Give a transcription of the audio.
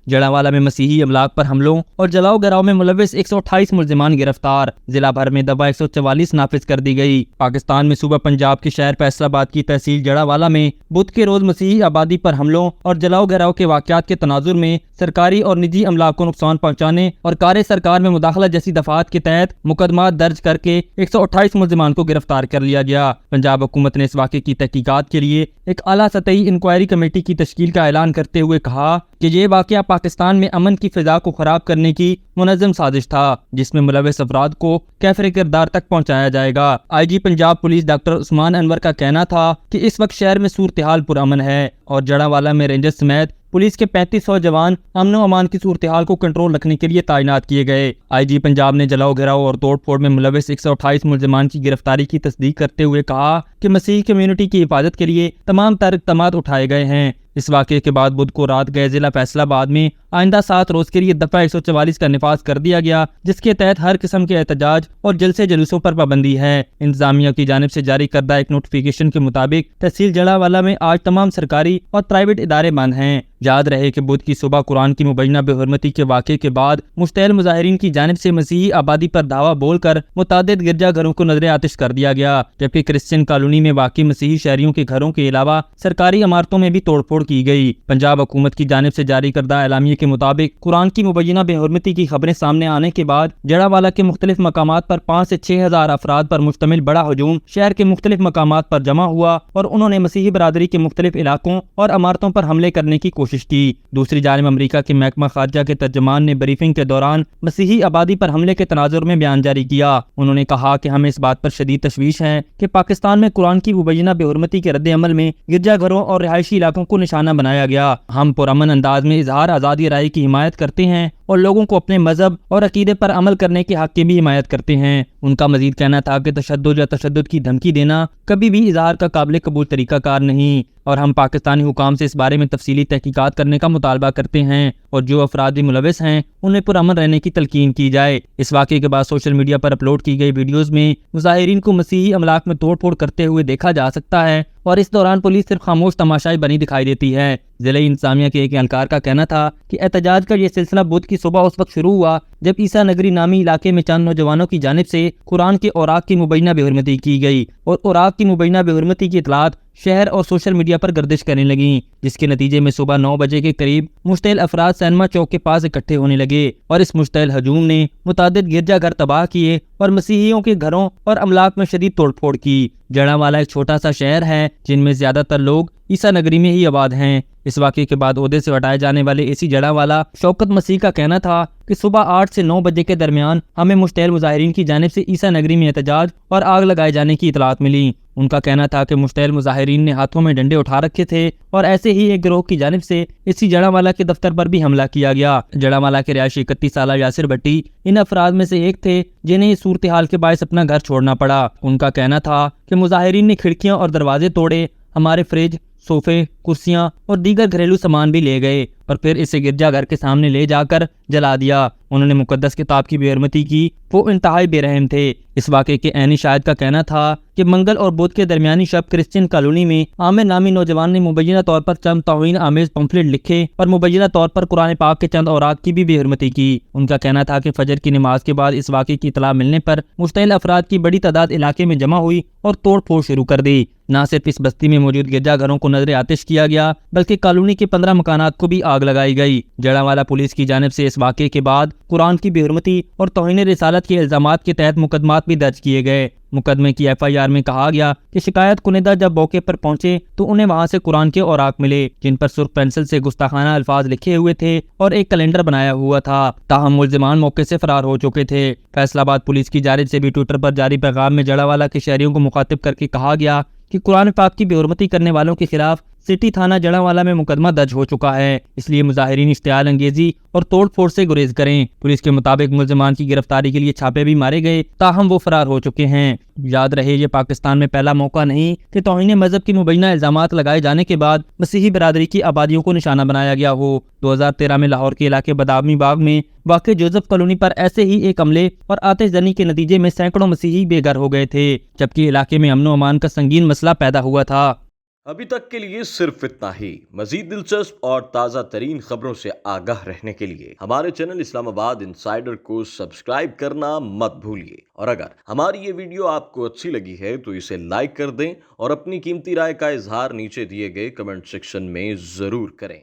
جڑاوالا میں مسیحی املاک پر حملوں اور جلاؤ گراؤ میں ملوث 128 ملزمان گرفتار، ضلع بھر میں دفعہ 144 نافذ کر دی گئی۔ پاکستان میں صوبہ پنجاب کے شہر فیصل آباد کی تحصیل جڑاوالا میں بدھ کے روز مسیحی آبادی پر حملوں اور جلاؤ گراؤ کے واقعات کے تناظر میں سرکاری اور نجی املاک کو نقصان پہنچانے اور کار سرکار میں مداخلت جیسی دفعات کے تحت مقدمات درج کر کے 128 ملزمان کو گرفتار کر لیا گیا۔ پنجاب حکومت نے اس واقعے کی تحقیقات کے لیے ایک اعلیٰ سطحی انکوائری کمیٹی کی تشکیل کا اعلان کرتے ہوئے کہا کہ یہ واقعہ پاکستان میں امن کی فضا کو خراب کرنے کی منظم سازش تھا، جس میں ملوث افراد کو کیفر کردار تک پہنچایا جائے گا۔ آئی جی پنجاب پولیس ڈاکٹر عثمان انور کا کہنا تھا کہ اس وقت شہر میں صورتحال پرامن ہے اور جڑاوالا میں رینجرز سمیت پولیس کے 3500 جوان امن و امان کی صورتحال کو کنٹرول رکھنے کے لیے تعینات کیے گئے۔ آئی جی پنجاب نے جلاؤ گراؤ اور توڑ پھوڑ میں ملوث 128 ملزمان کی گرفتاری کی تصدیق کرتے ہوئے کہا کہ مسیحی کمیونٹی کی حفاظت کے لیے تمام تر اقدامات اٹھائے گئے ہیں۔ اس واقعے کے بعد بدھ کو رات گئے ضلع فیصل آباد میں آئندہ 7 روز کے لیے دفعہ 144 کا نفاذ کر دیا گیا، جس کے تحت ہر قسم کے احتجاج اور جلسے جلوسوں پر پابندی ہے۔ انتظامیہ کی جانب سے جاری کردہ ایک نوٹیفیکیشن کے مطابق تحصیل جڑاوالا میں آج تمام سرکاری اور پرائیویٹ ادارے بند ہیں۔ یاد رہے کہ بدھ کی صبح قرآن کی مبینہ بے حرمتی کے واقعے کے بعد مشتعل مظاہرین کی جانب سے مسیحی آبادی پر دعویٰ بول کر متعدد گرجا گھروں کو نظر آتش کر دیا گیا، جبکہ کرسچن کالونی میں واقع مسیحی شہریوں کے گھروں کے علاوہ سرکاری عمارتوں میں بھی توڑ پھوڑ کی گئی۔ پنجاب حکومت کی جانب سے جاری کردہ اعلامیے کے مطابق قرآن کی مبینہ بے حرمتی کی خبریں سامنے آنے کے بعد جڑاوالا کے مختلف مقامات پر 5 سے 6 ہزار افراد پر مشتمل بڑا ہجوم شہر کے مختلف مقامات پر جمع ہوا اور انہوں نے مسیحی برادری کے مختلف علاقوں اور عمارتوں پر حملے کرنے کی کوشش کی۔ دوسری جانب امریکہ کے محکمہ خارجہ کے ترجمان نے بریفنگ کے دوران مسیحی آبادی پر حملے کے تناظر میں بیان جاری کیا۔ انہوں نے کہا کہ ہمیں اس بات پر شدید تشویش ہے کہ پاکستان میں قرآن کی مبینہ بے حرمتی کے رد عمل میں گرجا گھروں اور رہائشی علاقوں کو نشانہ بنایا گیا۔ ہم پرامن انداز میں اظہار آزادی رائے کی حمایت کرتے ہیں اور لوگوں کو اپنے مذہب اور عقیدے پر عمل کرنے کے حق کی بھی حمایت کرتے ہیں۔ ان کا مزید کہنا تھا کہ تشدد یا تشدد کی دھمکی دینا کبھی بھی اظہار کا قابل قبول طریقہ کار نہیں، اور ہم پاکستانی حکام سے اس بارے میں تفصیلی تحقیقات کرنے کا مطالبہ کرتے ہیں اور جو افراد بھی ملوث ہیں انہیں پرامن رہنے کی تلقین کی جائے۔ اس واقعے کے بعد سوشل میڈیا پر اپلوڈ کی گئی ویڈیوز میں مظاہرین کو مسیحی املاک میں توڑ پھوڑ کرتے ہوئے دیکھا جا سکتا ہے اور اس دوران پولیس صرف خاموش تماشائی بنی دکھائی دیتی ہے۔ ضلع انتظامیہ کے ایک اہلکار کا کہنا تھا کہ احتجاج کا یہ سلسلہ بدھ کی صبح اس وقت شروع ہوا جب عیسیٰ نگری نامی علاقے میں چند نوجوانوں کی جانب سے قرآن کے اوراق کی مبینہ بے حرمتی کی گئی اور اوراق کی مبینہ بے حرمتی کی اطلاعات شہر اور سوشل میڈیا پر گردش کرنے لگیں، جس کے نتیجے میں صبح 9 بجے کے قریب مشتعل افراد سینما چوک کے پاس اکٹھے ہونے لگے اور اس مشتعل ہجوم نے متعدد گرجا گھر تباہ کیے اور مسیحیوں کے گھروں اور املاک میں شدید توڑ پھوڑ کی۔ جڑاوالا ایک چھوٹا سا شہر ہے جن میں زیادہ تر لوگ عیسیٰ نگری میں ہی آباد ہیں۔ اس واقعے کے بعد عہدے سے ہٹائے جانے والے اے سی جڑاوالا شوکت مسیح کا کہنا تھا کہ صبح 8 سے 9 بجے کے درمیان ہمیں مشتعل مظاہرین کی جانب سے عیسیٰ نگری میں احتجاج اور آگ لگائے جانے کی اطلاعات ملی۔ ان کا کہنا تھا کہ مشتعل مظاہرین نے ہاتھوں میں ڈنڈے اٹھا رکھے تھے اور ایسے ہی ایک گروہ کی جانب سے اسی جڑاوالا کے دفتر پر بھی حملہ کیا گیا۔ جڑاوالا کے رہائشی 31 سالہ یاسر بھٹی ان افراد میں سے ایک تھے جنہیں اس صورتحال کے باعث اپنا گھر چھوڑنا پڑا۔ ان کا کہنا تھا کہ مظاہرین نے کھڑکیاں اور دروازے توڑے، ہمارے فریج، صوفے، کرسیاں اور دیگر گھریلو سامان بھی لے گئے اور پھر اسے گرجا گھر کے سامنے لے جا کر جلا دیا۔ انہوں نے مقدس کتاب کی بے حرمتی کی، وہ انتہائی بے رحم تھے۔ اس واقعے کے عینی شاہد کا کہنا تھا کہ منگل اور بدھ کے درمیانی شب کرسچن کالونی میں عامر نامی نوجوان نے مبینہ طور پر چند توہین آمیز پمفلٹ لکھے اور مبینہ طور پر قرآن پاک کے چند اوراق کی بھی بے حرمتی کی۔ ان کا کہنا تھا کہ فجر کی نماز کے بعد اس واقعے کی اطلاع ملنے پر مشتعل افراد کی بڑی تعداد علاقے میں جمع ہوئی اور توڑ پھوڑ شروع کر دی۔ نہ صرف اس بستی میں موجود گرجا گھروں کو نظر آتش کیا گیا بلکہ کالونی کے 15 مکانات کو بھی آگ لگائی گئی۔ جڑاوالا پولیس کی جانب سے اس واقعے کے بعد قرآن کی بے حرمتی اور توہین رسالت کے الزامات کے تحت مقدمات بھی درج کیے گئے۔ مقدمے کی FIR میں کہا گیا کہ شکایت کنندہ جب موقع پر پہنچے تو انہیں وہاں سے قرآن کے اوراق ملے جن پر سرخ پینسل سے گستاخانہ الفاظ لکھے ہوئے تھے اور ایک کیلنڈر بنایا ہوا تھا، تاہم ملزمان موقع سے فرار ہو چکے تھے۔ فیصل آباد پولیس کی جانب سے بھی ٹویٹر پر جاری پیغام میں جڑاوالا کے شہریوں کو مخاطب کر کے کہا گیا کہ قرآن پاک کی بے حرمتی کرنے والوں کے خلاف سٹی تھانہ جڑاوالا میں مقدمہ درج ہو چکا ہے، اس لیے مظاہرین اشتعال انگیزی اور توڑ پھوڑ سے گریز کریں۔ پولیس کے مطابق ملزمان کی گرفتاری کے لیے چھاپے بھی مارے گئے، تاہم وہ فرار ہو چکے ہیں۔ یاد رہے یہ پاکستان میں پہلا موقع نہیں کہ توہین مذہب کی مبینہ الزامات لگائے جانے کے بعد مسیحی برادری کی آبادیوں کو نشانہ بنایا گیا ہو۔ 2013 میں لاہور کے علاقے بادامی باغ میں واقع جوزف کالونی پر ایسے ہی ایک حملے اور آتش زنی کے نتیجے میں سینکڑوں مسیحی بے گھر ہو گئے تھے، جبکہ علاقے میں امن و امان کا سنگین مسئلہ پیدا ہوا تھا۔ ابھی تک کے لیے صرف اتنا ہی۔ مزید دلچسپ اور تازہ ترین خبروں سے آگاہ رہنے کے لیے ہمارے چینل اسلام آباد انسائیڈر کو سبسکرائب کرنا مت بھولیے، اور اگر ہماری یہ ویڈیو آپ کو اچھی لگی ہے تو اسے لائک کر دیں اور اپنی قیمتی رائے کا اظہار نیچے دیے گئے کمنٹ سیکشن میں ضرور کریں۔